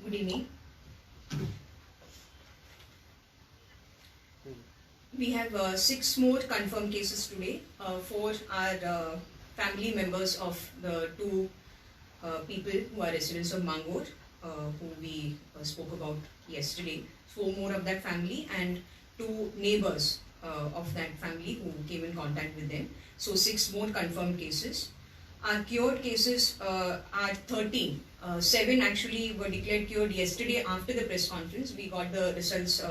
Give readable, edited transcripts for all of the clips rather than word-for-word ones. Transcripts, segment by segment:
Good evening. We have 6 more confirmed cases today. 4 are family members of the 2 people who are residents of Mangur, who we spoke about yesterday. 4 more of that family and 2 neighbors of that family who came in contact with them. So 6 more confirmed cases. Our cured cases are 13. 7 actually were declared cured yesterday after the press conference. We got the results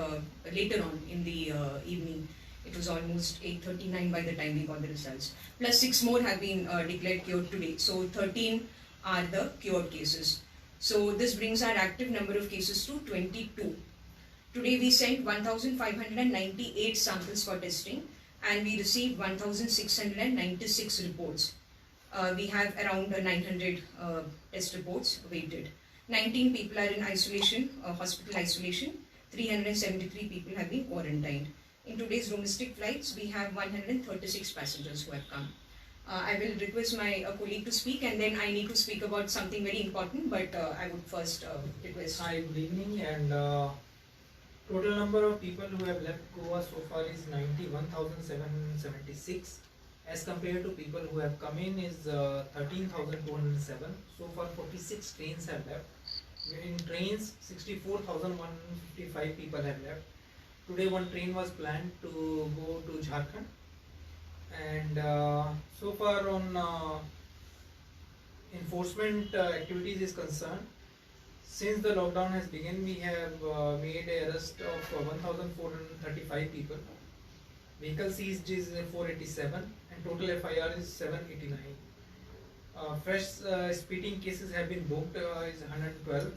later on in the evening. It was almost 8:39 by the time we got the results. Plus 6 more have been declared cured today. So 13 are the cured cases. So this brings our active number of cases to 22. Today we sent 1,598 samples for testing and we received 1,696 reports. We have around 900 test reports awaited. 19 people are in isolation, hospital isolation. 373 people have been quarantined. In today's domestic flights, we have 136 passengers who have come. I will request my colleague to speak and then I need to speak about something very important, but I would first request. Hi, good evening, and total number of people who have left Goa so far is 91,776. As compared to people who have come in is 13,207. So far 46 trains have left. In trains 64,155 people have left. Today one train was planned to go to Jharkhand, and so far on enforcement activities is concerned, since the lockdown has begun, we have made an arrest of 1,435 people. Vehicle seized is 487 and total FIR is 789. Fresh speeding cases have been booked is 112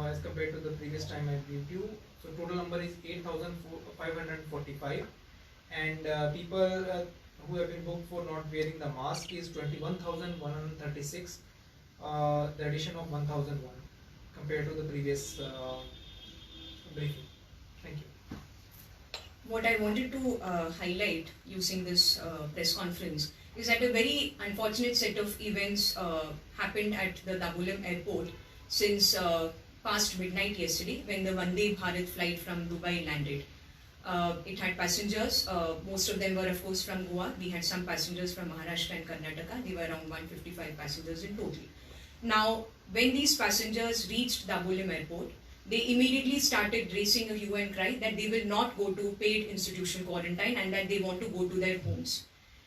as compared to the previous time I briefed you. So total number is 8,545, and people who have been booked for not wearing the mask is 21,136. The addition of 1,001 compared to the previous briefing. Thank you. What I wanted to highlight using this press conference is that a very unfortunate set of events happened at the Dabolim airport since past midnight yesterday when the Vande Bharat flight from Dubai landed. It had passengers, most of them were of course from Goa. We had some passengers from Maharashtra and Karnataka. They were around 155 passengers in total. Now, when these passengers reached Dabolim airport, they immediately started raising a hue and cry that they will not go to paid institutional quarantine and that they want to go to their homes.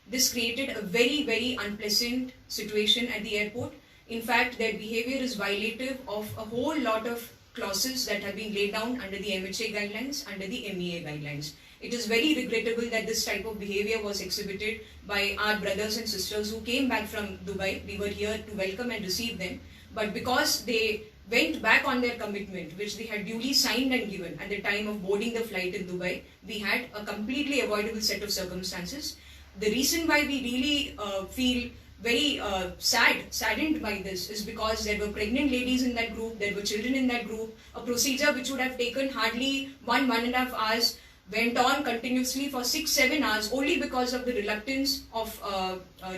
This created a very, very unpleasant situation at the airport. In fact, their behavior is violative of a whole lot of clauses that have been laid down under the MHA guidelines, under the MEA guidelines. It is very regrettable that this type of behavior was exhibited by our brothers and sisters who came back from Dubai. We were here to welcome and receive them. But because they went back on their commitment, which they had duly signed and given at the time of boarding the flight in Dubai, we had a completely avoidable set of circumstances. The reason why we really feel very saddened by this is because there were pregnant ladies in that group, there were children in that group. A procedure which would have taken hardly 1.5 hours went on continuously for 6-7 hours only because of the reluctance of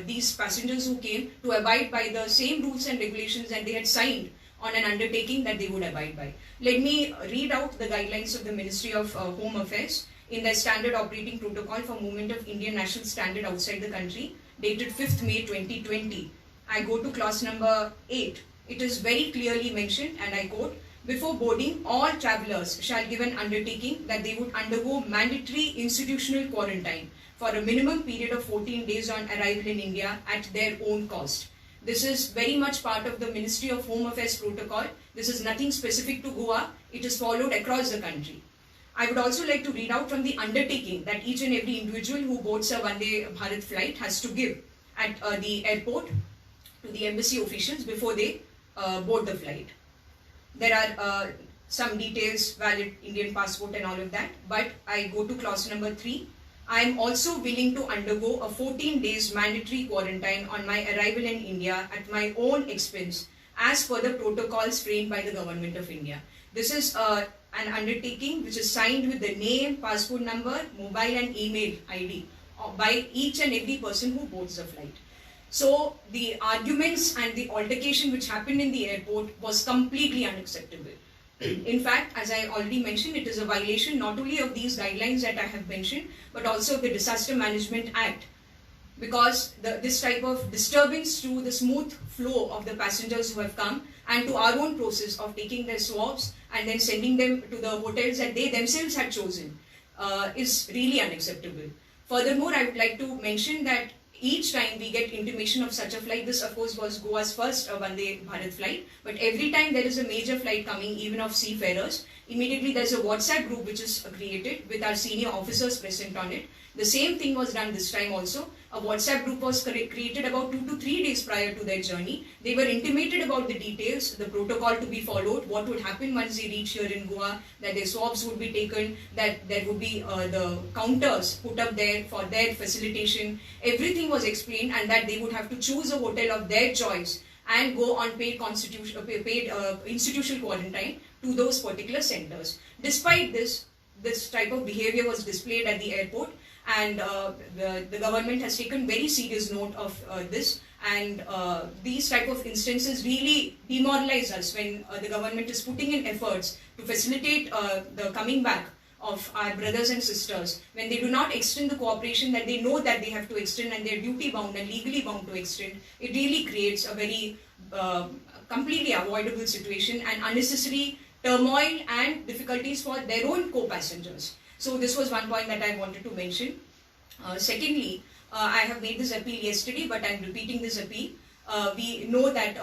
these passengers who came to abide by the same rules and regulations that they had signed on an undertaking that they would abide by. Let me read out the guidelines of the Ministry of Home Affairs in their standard operating protocol for movement of Indian national standard outside the country, dated 5th May 2020. I go to clause number 8. It is very clearly mentioned, and I quote, "Before boarding, all travellers shall give an undertaking that they would undergo mandatory institutional quarantine for a minimum period of 14 days on arrival in India at their own cost." This is very much part of the Ministry of Home Affairs protocol. This is nothing specific to Goa. It is followed across the country. I would also like to read out from the undertaking that each and every individual who boards a Vande Bharat flight has to give at the airport to the embassy officials before they board the flight. There are some details, valid Indian passport and all of that, but I go to clause number 3. I am also willing to undergo a 14 days mandatory quarantine on my arrival in India at my own expense as per the protocols framed by the Government of India. This is an undertaking which is signed with the name, passport number, mobile and email ID by each and every person who boards the flight. So the arguments and the altercation which happened in the airport was completely unacceptable. In fact, as I already mentioned, it is a violation not only of these guidelines that I have mentioned, but also of the Disaster Management Act, because this type of disturbance to the smooth flow of the passengers who have come and to our own process of taking their swabs and then sending them to the hotels that they themselves had chosen is really unacceptable. Furthermore, I would like to mention that each time we get intimation of such a flight, this of course was Goa's first Vande Bharat flight, but every time there is a major flight coming, even of seafarers, immediately there's a WhatsApp group which is created with our senior officers present on it. The same thing was done this time also. A WhatsApp group was created about 2 to 3 days prior to their journey. They were intimated about the details, the protocol to be followed, what would happen once they reach here in Goa, that their swabs would be taken, that there would be the counters put up there for their facilitation. Everything was explained, and that they would have to choose a hotel of their choice and go on paid institutional quarantine to those particular centers. Despite this type of behavior was displayed at the airport, and the government has taken very serious note of this, and these type of instances really demoralize us when the government is putting in efforts to facilitate the coming back of our brothers and sisters, when they do not extend the cooperation that they know that they have to extend and they're duty bound and legally bound to extend. It really creates a very completely avoidable situation and unnecessary turmoil and difficulties for their own co-passengers. So this was one point that I wanted to mention. Secondly, I have made this appeal yesterday, but I'm repeating this appeal. We know that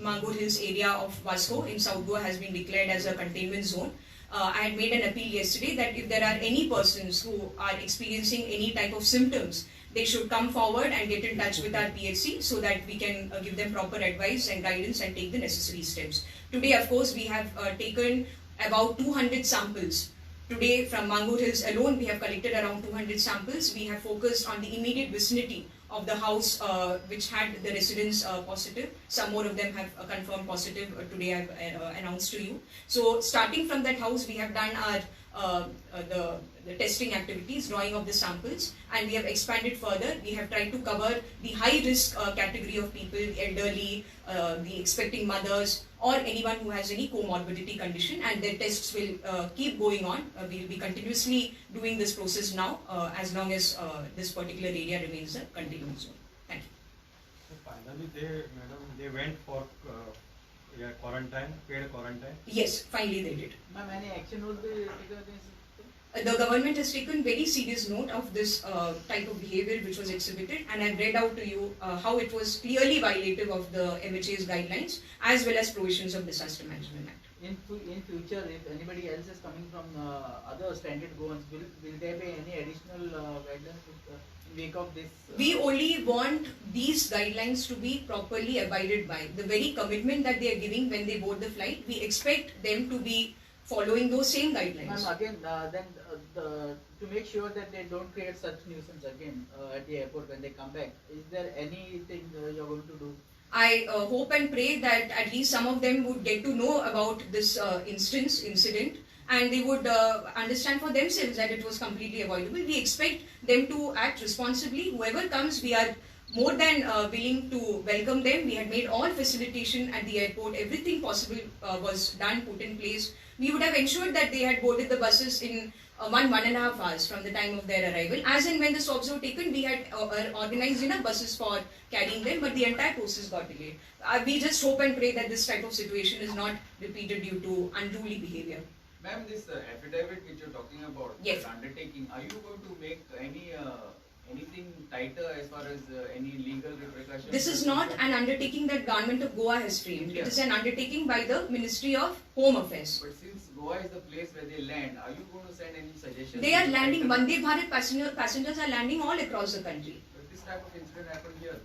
Mangur Hills area of Vasco in South Goa has been declared as a containment zone. I had made an appeal yesterday that if there are any persons who are experiencing any type of symptoms, they should come forward and get in touch with our PHC so that we can give them proper advice and guidance and take the necessary steps. Today, of course, we have taken about 200 samples. Today, from Mangur Hills alone, we have collected around 200 samples. We have focused on the immediate vicinity of the house which had the residents positive. Some more of them have confirmed positive today I've announced to you. So starting from that house, we have done our the testing activities, drawing of the samples, and we have expanded further. We have tried to cover the high risk category of people, elderly, the expecting mothers, or anyone who has any comorbidity condition, and their tests will keep going on. We will be continuously doing this process now as long as this particular area remains a containment zone. Thank you. So finally, they went for quarantine, paid quarantine. Yes, finally they did. Ma'am, any action will be taken against The government has taken very serious note of this type of behavior which was exhibited, and I've read out to you how it was clearly violative of the MHA's guidelines as well as provisions of Disaster Management Act. in future, if anybody else is coming from other stranded Goans, will there be any additional guidelines in wake of this? We only want these guidelines to be properly abided by. The very commitment that they are giving when they board the flight, we expect them to be following those same guidelines. Ma'am, again, then to make sure that they don't create such nuisance again at the airport when they come back, is there anything you're going to do? I hope and pray that at least some of them would get to know about this incident, and they would understand for themselves that it was completely avoidable. We expect them to act responsibly. Whoever comes, we are more than willing to welcome them. We had made all facilitation at the airport. Everything possible was done, put in place. We would have ensured that they had boarded the buses in 1.5 hours from the time of their arrival. As and when the swabs were taken, we had organized enough buses for carrying them, but the entire process got delayed. We just hope and pray that this type of situation is not repeated due to unruly behavior. Ma'am, this affidavit which you're talking about, Yes. the undertaking, are you going to make anything tighter as far as any legal repercussions? This is not an undertaking that Government of Goa has framed. Yeah. It is an undertaking by the Ministry of Home Affairs. But since Goa is the place where they land, are you going to send any suggestions? They are to landing, tighten- Vande Bharat passengers are landing all across the country. But this type of incident happened here.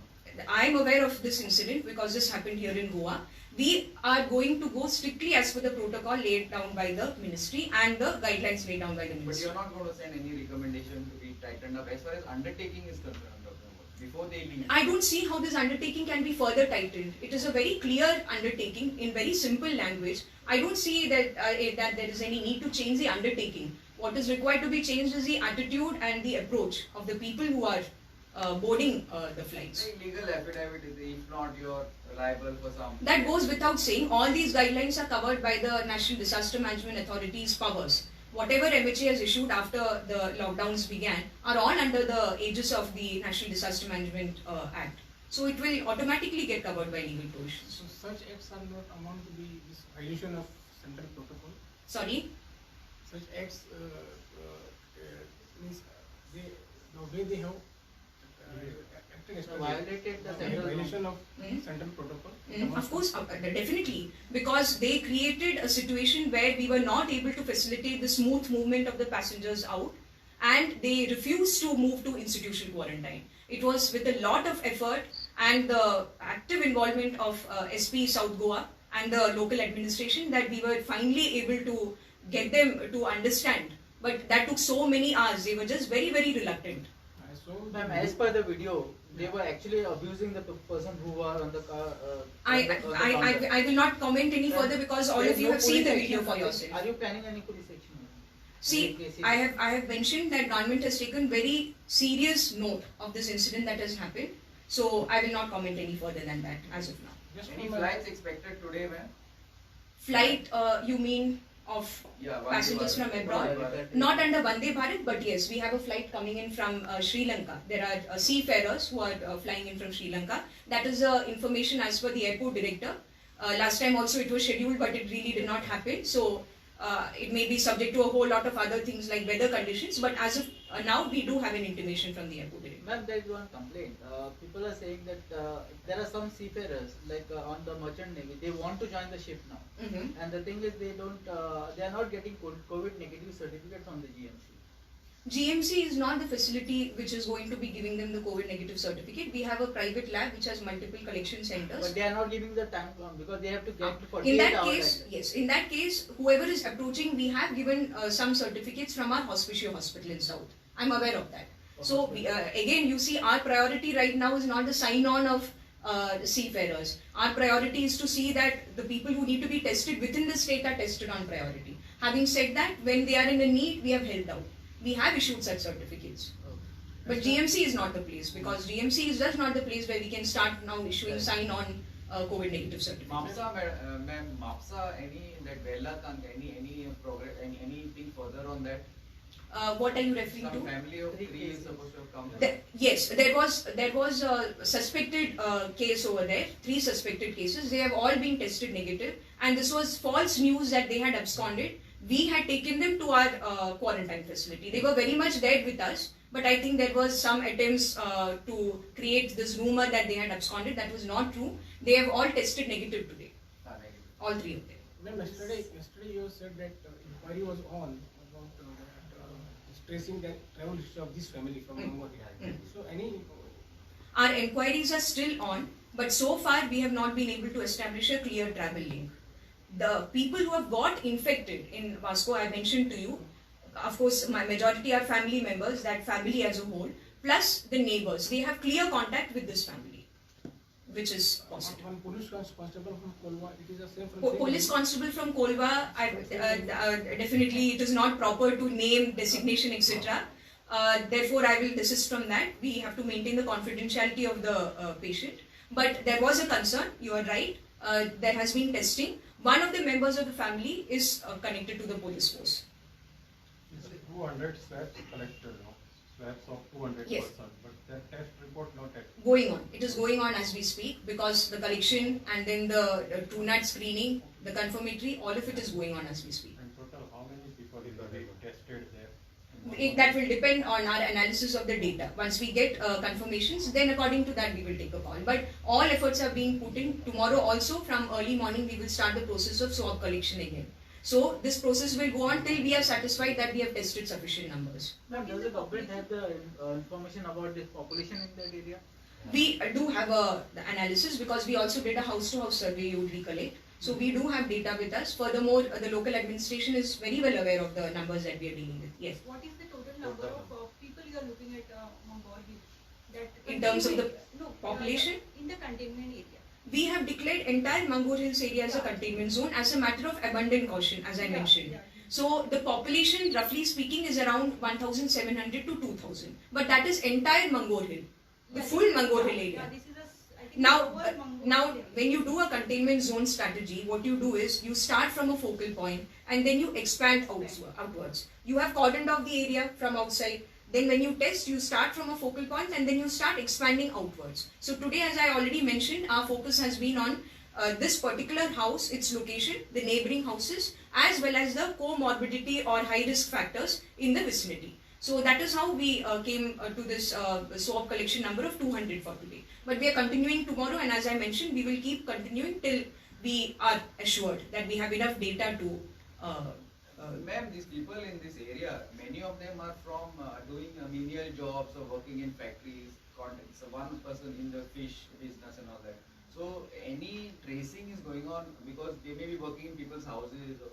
I am aware of this incident because this happened here in Goa. We are going to go strictly as per the protocol laid down by the ministry and the guidelines laid down by the But ministry. you're not going to send any recommendation to be tightened up as far as undertaking is concerned, I'm talking about, before they leave. I don't see how this undertaking can be further tightened. It is a very clear undertaking in very simple language. I don't see that, that there is any need to change the undertaking. What is required to be changed is the attitude and the approach of the people who are boarding the flights. Like legal affidavit is, if not, you're liable for some. That goes without saying. All these guidelines are covered by the National Disaster Management Authority's powers. Whatever MHA has issued after the lockdowns began are all under the aegis of the National Disaster Management Act. So it will automatically get covered by legal provisions. So such acts are not amount to be this violation of central protocol. Sorry? Such acts means they, the way they have acted as per Violated the central violation of Mm. central protocol. Of course, definitely, because they created a situation where we were not able to facilitate the smooth movement of the passengers out, and they refused to move to institutional quarantine. It was with a lot of effort and the active involvement of SP South Goa and the local administration that we were finally able to get them to understand. But that took so many hours. They were just very, very reluctant. I saw Ma'am, as per the video, they were actually abusing the person who were on the car. I will not comment any further because all of you have seen the video for yourself. Are you planning any police action? See, I have mentioned that government has taken very serious note of this incident that has happened. So I will not comment any further than that as of now. just Any from a- flights expected today, ma'am? Flight, you mean of Yeah, passengers from abroad? Not under Vande Bharat, but yes, we have a flight coming in from Sri Lanka. There are seafarers who are flying in from Sri Lanka. That is information as per the airport director. Last time also it was scheduled, but it really did not happen. So it may be subject to a whole lot of other things like weather conditions. But as of now, we do have an intimation from the airport director. Ma'am, there is one complaint. People are saying that there are some seafarers, like on the merchant navy, they want to join the ship now. Mhm. And the thing is, they are not getting COVID negative certificate from the GMC. GMC is not the facility which is going to be giving them the COVID negative certificate. We have a private lab which has multiple collection centers. But they are not giving the time because they have to get In 48 that hours. case, yes, in that case, whoever is approaching, we have given some certificates from our Hospicio Hospital in South. I'm aware of that. So again, you see, our priority right now is not the sign-on of seafarers. Our priority is to see that the people who need to be tested within the state are tested on priority. Having said that, when they are in a need, we have held out. We have issued such certificates. But GMC is not the place because GMC is just not the place where we can start now issuing sign-on COVID negative certificates. MAPSA, ma'am, MAPSA, any that Vellakang, any progress, anything further on that? What are you referring Some to? family of 3 is supposed to have come. Yes, there was a suspected case over there, 3 suspected cases. They have all been tested negative, and this was false news that they had absconded. We had taken them to our quarantine facility. They were very much there with us, but I think there was some attempts to create this rumor that they had absconded. That was not true. They have all tested negative today, Negative. all 3 of them. Well, yesterday you said that inquiry was on about tracing the travel history of this family from Mongolia. So any Our inquiries are still on, but so far we have not been able to establish a clear travel link. The people who have got infected in Vasco, I mentioned to you, of course, my majority are family members, that family as a whole, plus the neighbors. They have clear contact with this family, which is positive. one police constable from Kolwa, it is the same from Police constable from Kolwa, definitely it is not proper to name, designation, etc. Therefore, I will desist from that. We have to maintain the confidentiality of the patient. But there was a concern, you are right, there has been testing. One of the members of the family is connected to the police force. 200 swabs collected now, swabs of 200 Yes. persons, but that test report not yet. Going on. It is going on as we speak because the collection and then the TrueNAT screening, the confirmatory, all of it is going on as we speak. In total, how many people is already tested there? That will depend on our analysis of the data. Once we get confirmations, then according to that we will take a call. But all efforts are being put in. Tomorrow also from early morning we will start the process of swab collection again. So this process will go on till we are satisfied that we have tested sufficient numbers. Ma'am, does the government have the information about this population in that area? We do have the analysis because we also did a house-to-house survey, you would recollect. So we do have data with us. Furthermore, the local administration is very well aware of the numbers that we are dealing with. Yes. What is the total number of people you are looking at Mongolia? That In terms of the no, population? in the containment area. We have declared entire Mangor Hills area as a containment zone as a matter of abundant caution, as I mentioned. So the population, roughly speaking, is around 1,700 to 2,000. But that is entire Mangor Hill. The Yeah, full this is- Mangur Hill yeah, area. Yeah, this is I think Now, over Mangur now, area. when you do a containment zone strategy, what you do is you start from a focal point and then you expand outwards. You have cordoned off the area from outside. Then when you test, you start from a focal point and then you start expanding outwards. So today, as I already mentioned, our focus has been on this particular house, its location, the neighboring houses, as well as the comorbidity or high risk factors in the vicinity. So that is how we came to this swab collection number of 200 for today. But we are continuing tomorrow, and as I mentioned, we will keep continuing till we are assured that we have enough data to. Ma'am, these people in this area, many of them are from doing menial jobs or working in factories. So one person in the fish business and all that. So any tracing is going on because they may be working in people's houses. Or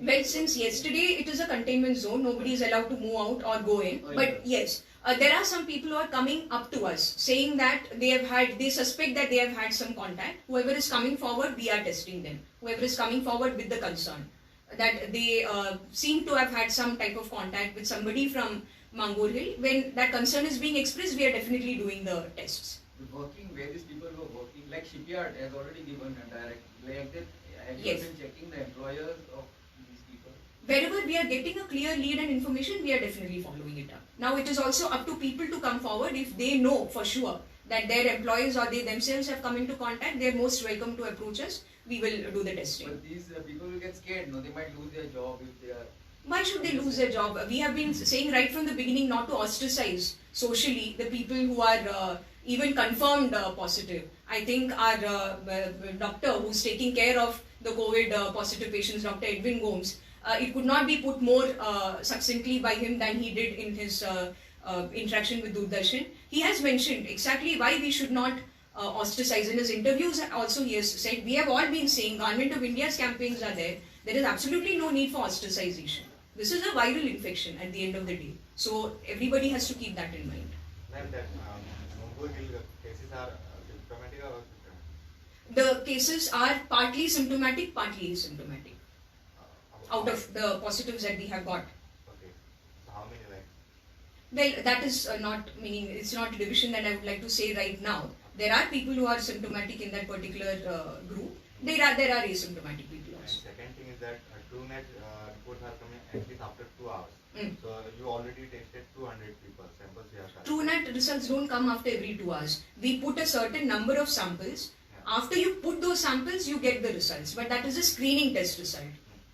Well, since yesterday it is a containment zone, nobody is allowed to move out or go in. But yes, there are some people who are coming up to us saying that they suspect that they have had some contact. Whoever is coming forward, we are testing them. Whoever is coming forward with the concern that they seem to have had some type of contact with somebody from Mangur Hill. When that concern is being expressed, we are definitely doing the tests. Working where these people were working, like shipyard has already given a direct, like that. Have you Yes. been checking the employers of these people? Wherever we are getting a clear lead and information, we are definitely following it up. Now it is also up to people to come forward. If they know for sure that their employees or they themselves have come into contact, they are most welcome to approach us. We will do the testing. But these people will get scared, no? They might lose their job if they are. Why should they lose their job? We have been saying right from the beginning not to ostracize socially the people who are even confirmed positive. I think our doctor who's taking care of the COVID positive patients, Dr. Edwin Gomes, it could not be put more succinctly by him than he did in his interaction with Doordarshan. He has mentioned exactly why we should not ostracize. In his interviews also he has said, we have all been saying Government of India's campaigns are there. There is absolutely no need for ostracization. This is a viral infection at the end of the day. So everybody has to keep that in mind. Ma'am, that Mangur Hill cases are symptomatic or asymptomatic? The cases are partly symptomatic, partly asymptomatic. Out of the positives that we have got. Okay. So how many like? Well, that is not meaning, it's not a division that I would like to say right now. There are people who are symptomatic in that particular group. There are asymptomatic people And also. second thing is that TrueNet reports are coming at least after 2 hours. Mm. So you already tested 200 people, samples you have collected. TrueNet results don't come after every 2 hours. We put a certain number of samples. Yeah. After you put those samples, you get the results. But that is a screening test result.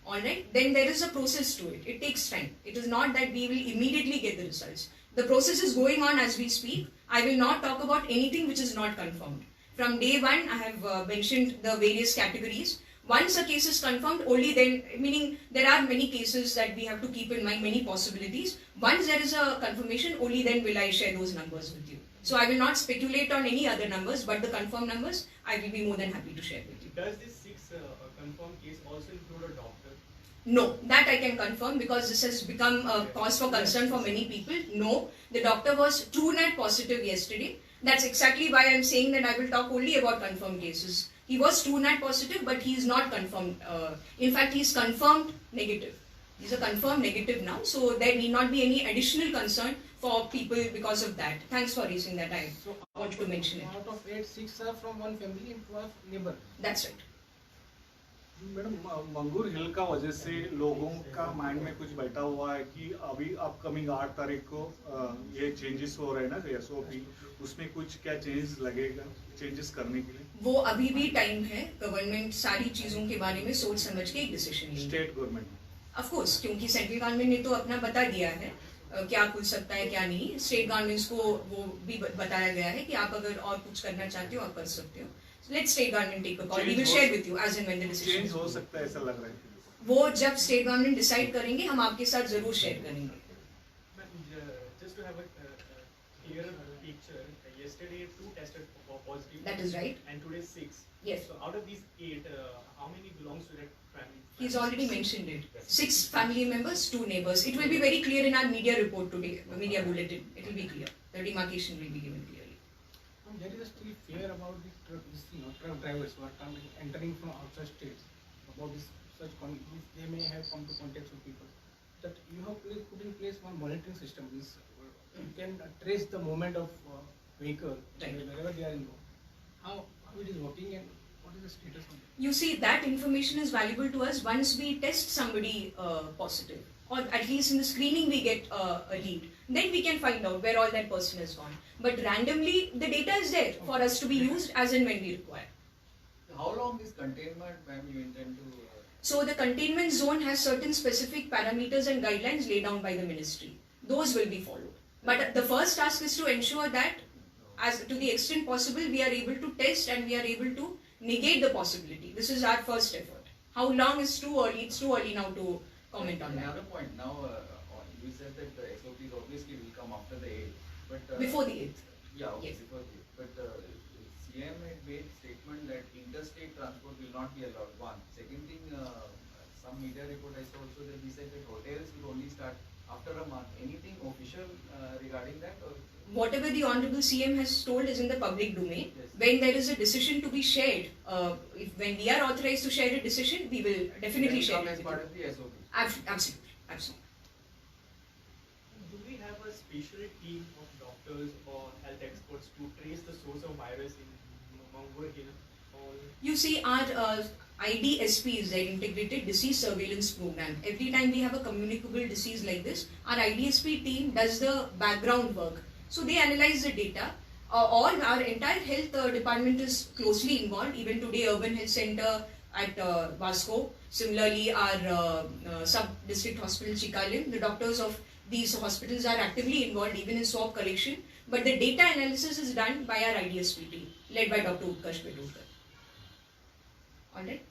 Alright? Then there is a process to it. It takes time. It is not that we will immediately get the results. The process is going on as we speak. I will not talk about anything which is not confirmed. From day one, I have mentioned the various categories. Once a case is confirmed, only then, meaning there are many cases that we have to keep in mind, many possibilities. Once there is a confirmation, only then will I share those numbers with you. So I will not speculate on any other numbers, but the confirmed numbers, I will be more than happy to share with you. Does this 6 confirmed case also include a doctor? No, that I can confirm because this has become a cause for concern for many people. No, the doctor was TrueNet positive yesterday. That's exactly why I'm saying that I will talk only about confirmed cases. He was TrueNet positive, but he is not confirmed. In fact, he is confirmed negative. He's a confirmed negative now, so there need not be any additional concern for people because of that. Thanks for raising that. I So wanted to mention it. out of 8, 6 are from one family and 2 are neighbor. That's right. Madam मंगूर हिल का वजह से लोगों का mind में कुछ बैठा हुआ है कि अभी अपकमिंग 8 तारीख को ये चेंजेस हो रहे हैं ना एसओपी, उसमें कुछ क्या चेंजेस लगेगा चेंजेस करने के लिए? वो अभी भी टाइम है. गवर्नमेंट सारी चीजों के बारे में सोच समझ के एक डिसीजन लेगी. स्टेट गवर्नमेंट ऑफ कोर्स, क्योंकि सेंट्रल गवर्नमेंट ने तो अपना बता दिया है क्या खुल सकता है क्या नहीं. स्टेट गवर्नमेंट्स को वो भी बताया गया है कि आप अगर और कुछ करना चाहते हो आप कर सकते हो. Let state government take a call. We will share with you as and when the decision change हो सकता है ऐसा लग रहा है. वो जब स्टेट गवर्नमेंट डिसाइड करेंगे हम आपके साथ जरूर शेयर करेंगे. Just to have a clearer picture, yesterday 2 tested positive. That is right. And today 6. Yes. So out of these 8, how many belongs to that family? He's already mentioned it. 6 family members, 2 neighbors. It will be very clear in our media report today, media bulletin. It will be clear. The demarcation will be given clearly. There is still fear about the truck drivers who are entering from outside states about this they may have come to contact with people. That you have put in place one monitoring system. You can trace the movement of vehicle, Right. wherever they are involved, how it is working and what is the status on it? You see, that information is valuable to us once we test somebody positive, or at least in the screening we get a lead. Then we can find out where all that person has gone. But randomly, the data is there for us to be used as and when we require. How long this containment, ma'am, you intend to? So the containment zone has certain specific parameters and guidelines laid down by the ministry. Those will be followed. But the first task is to ensure that, as to the extent possible, we are able to test and we are able to negate the possibility. This is our first effort. How long is too early? It's too early now to comment on that. Another point, now you said that the SOPs obviously will come after the 8th, but Before the 8th. Yeah, okay, Yes. before the 8th. But CM had made statement that interstate transport will not be allowed. One. Second thing, some media report I saw also that he said that hotels will only start after a month. Anything official regarding that? Or? Whatever the Honorable CM has told is in the public domain. Yes. When there is a decision to be shared, when we are authorized to share a decision, we will definitely share Come it as with part you. of the SOP. Absolutely, absolutely. Do we have a special team of doctors or health experts to trace the source of virus in Mangur Hill? Or You see, our IDSP is the Integrated Disease Surveillance Program. Every time we have a communicable disease like this, our IDSP team does the background work. So they analyze the data. All our entire health department is closely involved. Even today, Urban Health Center at Vasco. Similarly, our sub-district hospital Chikalim, the doctors of these hospitals are actively involved even in swab collection. But the data analysis is done by our IDSP team, led by Dr. Utkarsh Bedurkar. Alright?